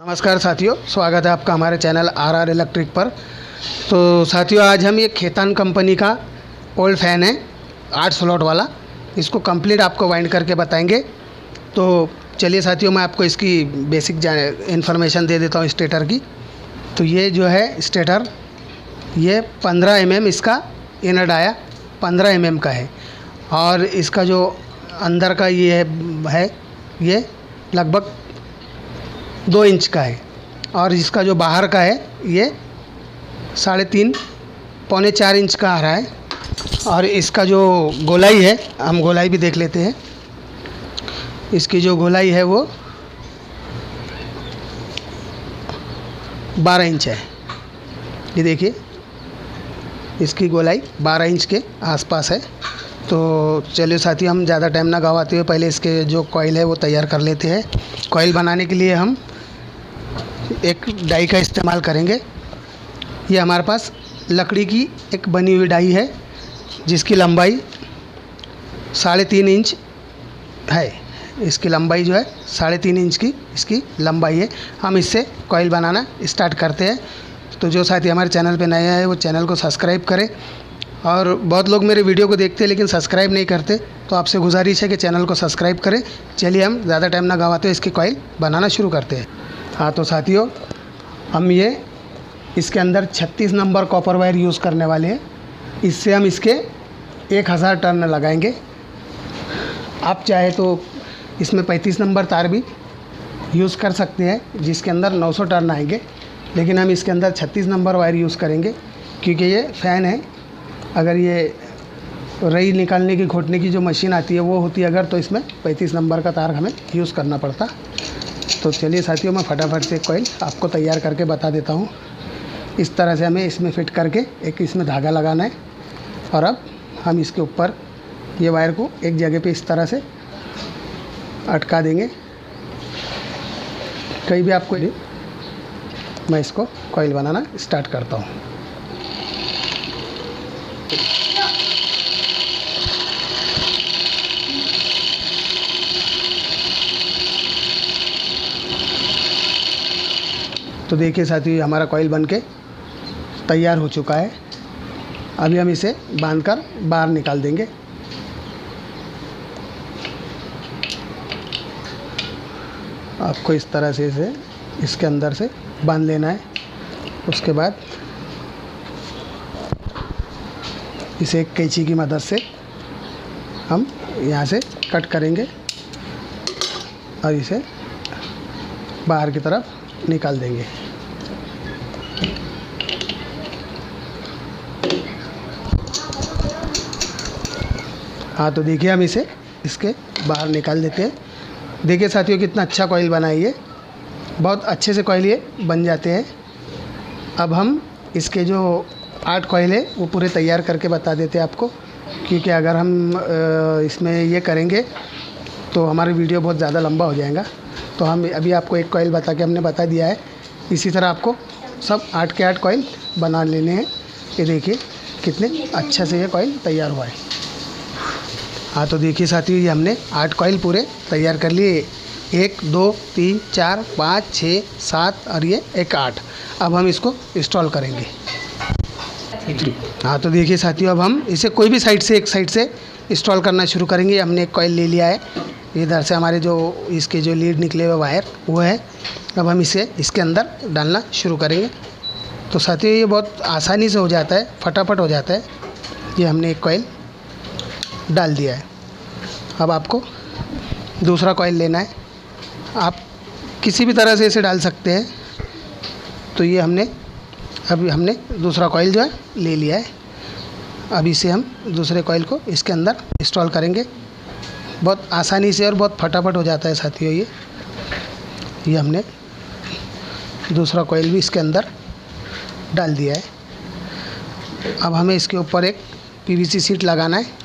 नमस्कार साथियों, स्वागत है आपका हमारे चैनल आर इलेक्ट्रिक पर। तो साथियों, आज हम ये खेतान कंपनी का ओल्ड फ़ैन है 8 स्लॉट वाला, इसको कंप्लीट आपको वाइंड करके बताएंगे। तो चलिए साथियों, मैं आपको इसकी बेसिक इन्फॉर्मेशन दे देता हूँ स्टेटर की। तो ये जो है स्टेटर, ये 15 mm इसका इनर डाया 15 mm का है, और इसका जो अंदर का ये है ये लगभग 2 इंच का है, और इसका जो बाहर का है ये 3.5 पौने 4 इंच का आ रहा है। और इसका जो गोलाई है, हम गोलाई भी देख लेते हैं। इसकी जो गोलाई है वो 12 इंच है। ये देखिए, इसकी गोलाई 12 इंच के आसपास है। तो चलिए साथियों, हम ज़्यादा टाइम ना गवाते हुए पहले इसके जो कॉइल है वो तैयार कर लेते हैं। कॉइल बनाने के लिए हम एक डाई का इस्तेमाल करेंगे। ये हमारे पास लकड़ी की एक बनी हुई डाई है जिसकी लंबाई 3.5 इंच है। इसकी लंबाई जो है 3.5 इंच की इसकी लंबाई है। हम इससे कॉइल बनाना स्टार्ट करते हैं। तो जो साथी हमारे चैनल पे नया है वो चैनल को सब्सक्राइब करें, और बहुत लोग मेरे वीडियो को देखते हैं लेकिन सब्सक्राइब नहीं करते, तो आपसे गुजारिश है कि चैनल को सब्सक्राइब करें। चलिए, हम ज़्यादा टाइम ना गवाते हुए इसकी कॉइल बनाना शुरू करते हैं। हाँ, तो साथियों, हम ये इसके अंदर 36 नंबर कॉपर वायर यूज़ करने वाले हैं। इससे हम इसके 1000 टर्न लगाएंगे। आप चाहे तो इसमें 35 नंबर तार भी यूज़ कर सकते हैं जिसके अंदर 900 टर्न आएंगे, लेकिन हम इसके अंदर 36 नंबर वायर यूज़ करेंगे क्योंकि ये फ़ैन है। अगर ये रई निकालने की घोटने की जो मशीन आती है वो होती है अगर, तो इसमें 35 नंबर का तार हमें यूज़ करना पड़ता। तो चलिए साथियों, मैं फटाफट से कॉइल आपको तैयार करके बता देता हूँ। इस तरह से हमें इसमें फिट करके एक इसमें धागा लगाना है, और अब हम इसके ऊपर ये वायर को एक जगह पे इस तरह से अटका देंगे। कहीं भी आपको मैं इसको कॉइल बनाना स्टार्ट करता हूँ। तो देखिए साथियों, हमारा कॉइल बनके तैयार हो चुका है। अभी हम इसे बांधकर बाहर निकाल देंगे। आपको इस तरह से इसे इसके अंदर से बांध लेना है। उसके बाद इसे एक कैंची की मदद से हम यहाँ से कट करेंगे और इसे बाहर की तरफ निकाल देंगे। हाँ, तो देखिए, हम इसे इसके बाहर निकाल देते हैं। देखिए साथियों, कितना अच्छा कॉइल बना है। ये बहुत अच्छे से कॉइल ये बन जाते हैं। अब हम इसके जो 8 कॉइल है वो पूरे तैयार करके बता देते हैं आपको, क्योंकि अगर हम इसमें ये करेंगे तो हमारी वीडियो बहुत ज़्यादा लंबा हो जाएगा। तो हम अभी आपको एक कॉइल बता के हमने बता दिया है। इसी तरह आपको सब 8 के 8 कॉइल बना लेने हैं। ये देखिए कितने अच्छे से ये कॉइल तैयार हुआ है। हाँ, तो देखिए साथियों, ये हमने 8 कॉइल पूरे तैयार कर लिए। 1 2 3 4 5 6 7 और ये एक 8। अब हम इसको इंस्टॉल करेंगे। हाँ, तो देखिए साथियों, अब हम इसे कोई भी साइड से एक साइड से इंस्टॉल करना शुरू करेंगे। हमने एक कॉइल ले लिया है, इधर से हमारे जो इसके जो लीड निकले हुए वायर वो है। अब हम इसे इसके अंदर डालना शुरू करेंगे। तो साथियों, ये बहुत आसानी से हो जाता है, फटाफट हो जाता है। ये हमने एक कॉइल डाल दिया है। अब आपको दूसरा कॉइल लेना है। आप किसी भी तरह से इसे डाल सकते हैं। तो ये अभी हमने दूसरा कॉइल जो है ले लिया है। अब इसे हम दूसरे कॉइल को इसके अंदर इंस्टॉल करेंगे। बहुत आसानी से और बहुत फटाफट हो जाता है साथियों। ये हमने दूसरा कॉइल भी इसके अंदर डाल दिया है। अब हमें इसके ऊपर एक पीवीसी शीट लगाना है।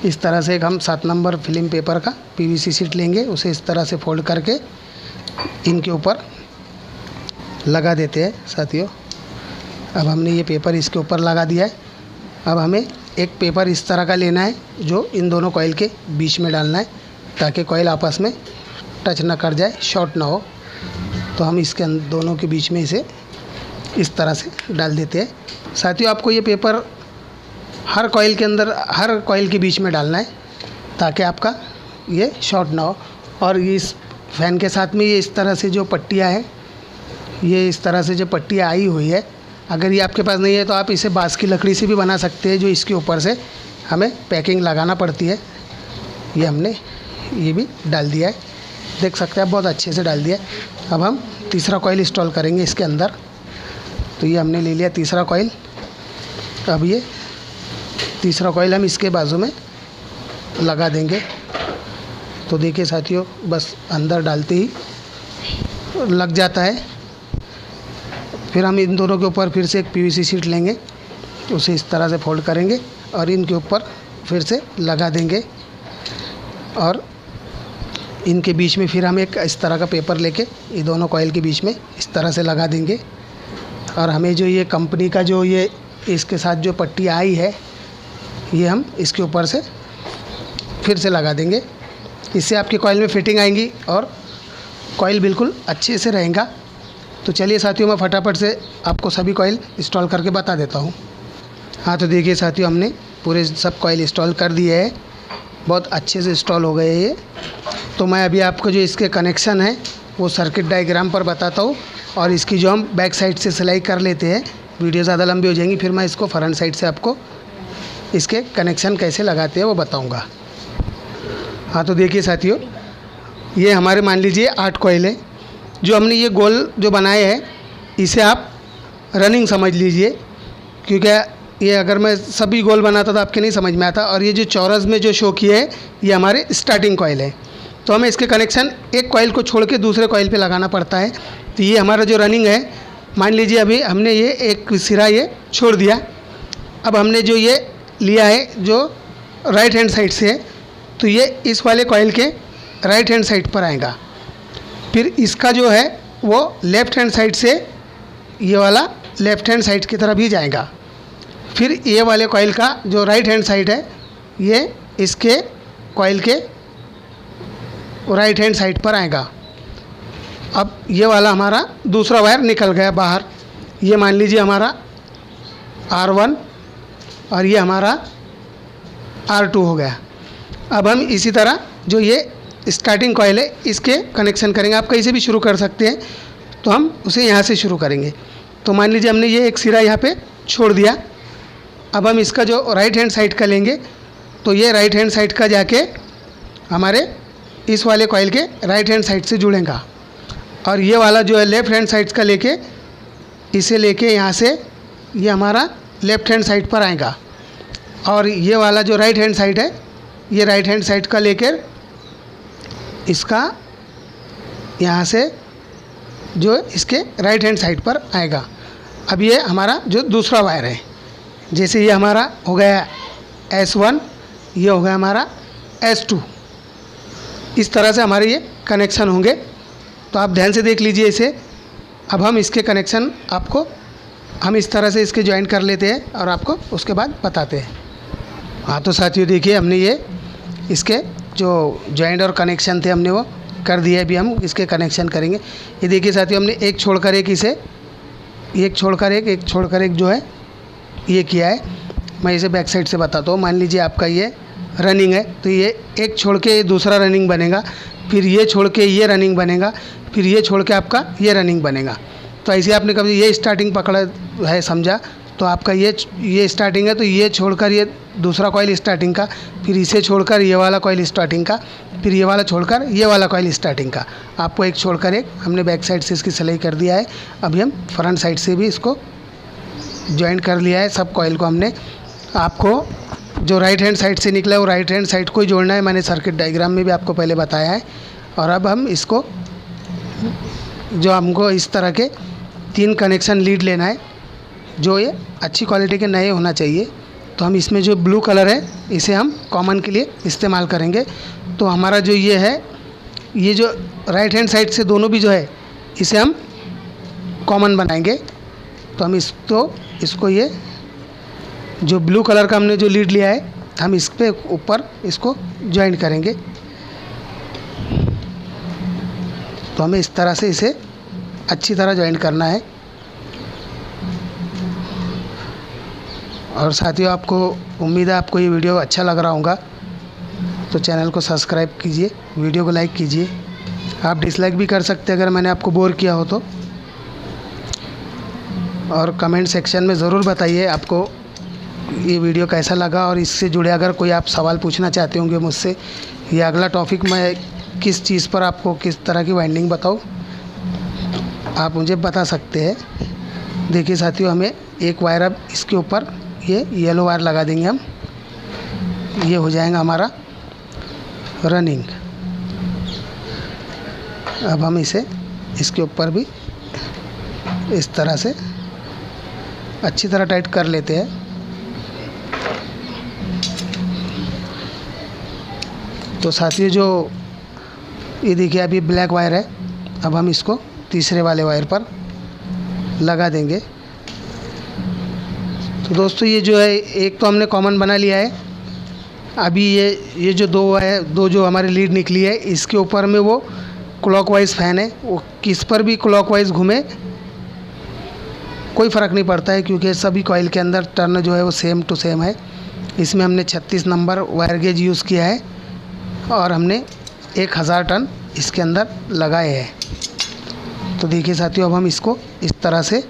इस तरह से एक हम 7 नंबर फिल्म पेपर का पीवीसी शीट लेंगे, उसे इस तरह से फोल्ड करके इनके ऊपर लगा देते हैं साथियों। अब हमने ये पेपर इसके ऊपर लगा दिया है। अब हमें एक पेपर इस तरह का लेना है जो इन दोनों कॉइल के बीच में डालना है, ताकि कॉइल आपस में टच ना कर जाए, शॉर्ट ना हो। तो हम इसके दोनों के बीच में इसे इस तरह से डाल देते हैं। साथियों, आपको ये पेपर हर कॉइल के अंदर, हर कॉइल के बीच में डालना है ताकि आपका ये शॉर्ट ना हो। और इस फ़ैन के साथ में ये इस तरह से जो पट्टियाँ हैं, ये इस तरह से जो पट्टियाँ आई हुई है, अगर ये आपके पास नहीं है तो आप इसे बाँस की लकड़ी से भी बना सकते हैं, जो इसके ऊपर से हमें पैकिंग लगाना पड़ती है। ये हमने ये भी डाल दिया है, देख सकते हैं आप, बहुत अच्छे से डाल दिया है। अब हम तीसरा कॉइल इंस्टॉल करेंगे इसके अंदर। तो ये हमने ले लिया तीसरा कॉइल। अब ये तीसरा कॉइल हम इसके बाजू में लगा देंगे। तो देखिए साथियों, बस अंदर डालते ही लग जाता है। फिर हम इन दोनों के ऊपर फिर से एक पीवीसी शीट लेंगे, उसे इस तरह से फोल्ड करेंगे और इनके ऊपर फिर से लगा देंगे। और इनके बीच में फिर हम एक इस तरह का पेपर लेके ये दोनों कॉइल के बीच में इस तरह से लगा देंगे। और हमें जो ये कंपनी का जो ये इसके साथ जो पट्टी आई है, ये हम इसके ऊपर से फिर से लगा देंगे। इससे आपके कॉइल में फिटिंग आएंगी और कॉइल बिल्कुल अच्छे से रहेगा। तो चलिए साथियों, मैं फटाफट से आपको सभी कॉइल इंस्टॉल करके बता देता हूँ। हाँ, तो देखिए साथियों, हमने पूरे सब कॉइल इंस्टॉल कर दिए हैं, बहुत अच्छे से इंस्टॉल हो गए हैं ये। तो मैं अभी आपको जो इसके कनेक्शन है वो सर्किट डायग्राम पर बताता हूँ, और इसकी जो हम बैक साइड से सिलाई कर लेते हैं, वीडियो ज़्यादा लंबी हो जाएंगी, फिर मैं इसको फ्रंट साइड से आपको इसके कनेक्शन कैसे लगाते हैं वो बताऊँगा। हाँ, तो देखिए साथियों, ये हमारे मान लीजिए 8 कॉइल है। जो हमने ये गोल जो बनाए हैं, इसे आप रनिंग समझ लीजिए, क्योंकि ये अगर मैं सभी गोल बनाता तो आपके नहीं समझ में आता। और ये जो चौरस में जो शो किए है, ये हमारे स्टार्टिंग कॉइल है। तो हमें इसके कनेक्शन एक कॉइल को छोड़ के दूसरे कॉइल पे लगाना पड़ता है। तो ये हमारा जो रनिंग है, मान लीजिए अभी हमने ये एक सिरा ये छोड़ दिया। अब हमने जो ये लिया है जो राइट हैंड साइड से है, तो ये इस वाले कॉइल के राइट हैंड साइड पर आएगा। फिर इसका जो है वो लेफ़्ट हैंड साइड से ये वाला लेफ़्ट हैंड साइड की तरफ ही जाएगा। फिर ये वाले कॉइल का जो राइट हैंड साइड है, ये इसके कॉइल के राइट हैंड साइड पर आएगा। अब ये वाला हमारा दूसरा वायर निकल गया बाहर। ये मान लीजिए हमारा R1 और ये हमारा R2 हो गया। अब हम इसी तरह जो ये स्टार्टिंग कॉइल है, इसके कनेक्शन करेंगे। आप कहीं से भी शुरू कर सकते हैं, तो हम उसे यहाँ से शुरू करेंगे। तो मान लीजिए हमने ये एक सिरा यहाँ पे छोड़ दिया। अब हम इसका जो राइट हैंड साइड का लेंगे, तो ये राइट हैंड साइड का जाके हमारे इस वाले कॉइल के राइट हैंड साइड से जुड़ेगा। और ये वाला जो है लेफ़्ट हैंड साइड का लेके, इसे लेके यहाँ से ये हमारा लेफ़्ट हैंड साइड पर आएगा। और ये वाला जो राइट हैंड साइड है, ये राइट हैंड साइड का लेकर इसका यहाँ से जो इसके राइट हैंड साइड पर आएगा। अब ये हमारा जो दूसरा वायर है, जैसे ये हमारा हो गया S1, ये हो गया हमारा S2। इस तरह से हमारे ये कनेक्शन होंगे। तो आप ध्यान से देख लीजिए इसे। अब हम इसके कनेक्शन आपको हम इस तरह से इसके ज्वाइन कर लेते हैं और आपको उसके बाद बताते हैं। हाँ, तो साथियों देखिए, हमने ये इसके जो ज्वाइंट और कनेक्शन थे हमने वो कर दिए। अभी हम इसके कनेक्शन करेंगे। ये देखिए साथियों, हमने एक छोड़कर एक इसे, एक छोड़कर एक जो है ये किया है। मैं इसे बैक साइड से बताता हूँ। मान लीजिए आपका ये रनिंग है, तो ये एक छोड़ के दूसरा रनिंग बनेगा, फिर ये छोड़ के ये रनिंग बनेगा, फिर ये छोड़ के आपका ये रनिंग बनेगा। तो ऐसे आपने कभी ये स्टार्टिंग पकड़ा है, समझा, तो आपका ये स्टार्टिंग है, तो ये छोड़कर ये दूसरा कॉइल स्टार्टिंग का, फिर इसे छोड़कर ये वाला कॉइल स्टार्टिंग का, फिर ये वाला छोड़कर ये वाला कॉइल स्टार्टिंग का। आपको एक छोड़कर एक हमने बैक साइड से इसकी सिलाई कर दिया है। अभी हम फ्रंट साइड से भी इसको ज्वाइन कर लिया है सब कॉइल को हमने। आपको जो राइट हैंड साइड से निकला है वो राइट हैंड साइड को ही जोड़ना है, मैंने सर्किट डायग्राम में भी आपको पहले बताया है। और अब हम इसको जो हमको इस तरह के 3 कनेक्शन लीड लेना है, जो ये अच्छी क्वालिटी के नए होना चाहिए। तो हम इसमें जो ब्लू कलर है, इसे हम कॉमन के लिए इस्तेमाल करेंगे। तो हमारा जो ये है, ये जो राइट हैंड साइड से दोनों भी जो है, इसे हम कॉमन बनाएंगे। तो हम इसको ये जो ब्लू कलर का हमने जो लीड लिया है, हम इस पे ऊपर इसको ज्वाइन करेंगे। तो हमें इस तरह से इसे अच्छी तरह जॉइंट करना है। और साथियों, आपको उम्मीद है आपको ये वीडियो अच्छा लग रहा होगा, तो चैनल को सब्सक्राइब कीजिए, वीडियो को लाइक कीजिए। आप डिसलाइक भी कर सकते हैं अगर मैंने आपको बोर किया हो तो। और कमेंट सेक्शन में ज़रूर बताइए आपको ये वीडियो कैसा लगा, और इससे जुड़े अगर कोई आप सवाल पूछना चाहते होंगे मुझसे, या अगला टॉपिक मैं किस चीज़ पर आपको किस तरह की वाइंडिंग बताऊँ, आप मुझे बता सकते हैं। देखिए साथियों, हमें एक वायर अब इसके ऊपर ये येलो वायर लगा देंगे हम, ये हो जाएगा हमारा रनिंग। अब हम इसे इसके ऊपर भी इस तरह से अच्छी तरह टाइट कर लेते हैं। तो साथियों, जो ये देखिए अभी ब्लैक वायर है, अब हम इसको तीसरे वाले वायर पर लगा देंगे। तो दोस्तों, ये जो है एक तो हमने कॉमन बना लिया है। अभी ये जो दो जो हमारी लीड निकली है, इसके ऊपर में वो क्लॉकवाइज फैन है, वो किस पर भी क्लॉकवाइज घूमे कोई फ़र्क नहीं पड़ता है, क्योंकि सभी कॉइल के अंदर टर्न जो है वो सेम टू सेम है। इसमें हमने 36 नंबर वायर गेज यूज़ किया है और हमने 1000 टर्न इसके अंदर लगाए हैं। तो देखिए साथियों, अब हम इसको इस तरह से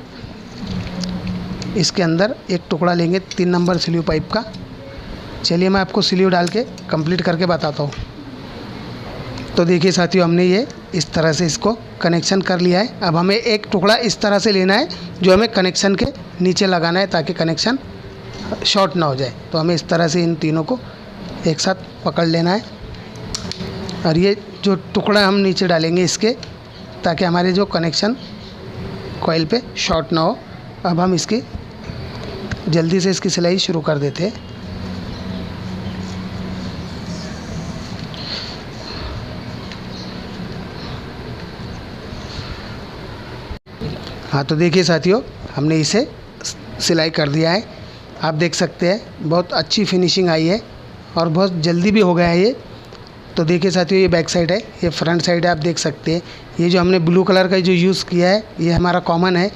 इसके अंदर एक टुकड़ा लेंगे 3 नंबर स्लीव पाइप का। चलिए मैं आपको स्लीव डाल के कंप्लीट करके बताता हूँ। तो देखिए साथियों, हमने ये इस तरह से इसको कनेक्शन कर लिया है। अब हमें एक टुकड़ा इस तरह से लेना है जो हमें कनेक्शन के नीचे लगाना है, ताकि कनेक्शन शॉर्ट ना हो जाए। तो हमें इस तरह से इन तीनों को एक साथ पकड़ लेना है, और ये जो टुकड़ा हम नीचे डालेंगे इसके, ताकि हमारे जो कनेक्शन कॉइल पे शॉर्ट ना हो। अब हम इसकी जल्दी से इसकी सिलाई शुरू कर देते हैं। हाँ, तो देखिए साथियों, हमने इसे सिलाई कर दिया है। आप देख सकते हैं बहुत अच्छी फिनिशिंग आई है और बहुत जल्दी भी हो गया है ये। तो देखिए साथियों, ये बैक साइड है, ये फ्रंट साइड है, आप देख सकते हैं। ये जो हमने ब्लू कलर का जो यूज़ किया है, ये हमारा कॉमन है,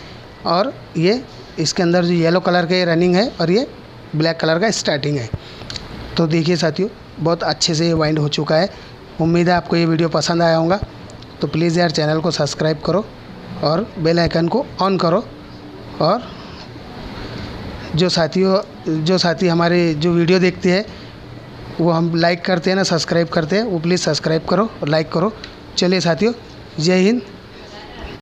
और ये इसके अंदर जो येलो कलर का रनिंग है, और ये ब्लैक कलर का स्टार्टिंग है। तो देखिए साथियों, बहुत अच्छे से ये वाइंड हो चुका है। उम्मीद है आपको ये वीडियो पसंद आया होगा। तो प्लीज़ यार, चैनल को सब्सक्राइब करो और बेल आइकन को ऑन करो। और जो साथी हमारे जो वीडियो देखते हैं, वो हम लाइक करते हैं ना, सब्सक्राइब करते हैं, वो प्लीज़ सब्सक्राइब करो और लाइक करो। चलिए साथियों, जय हिंद,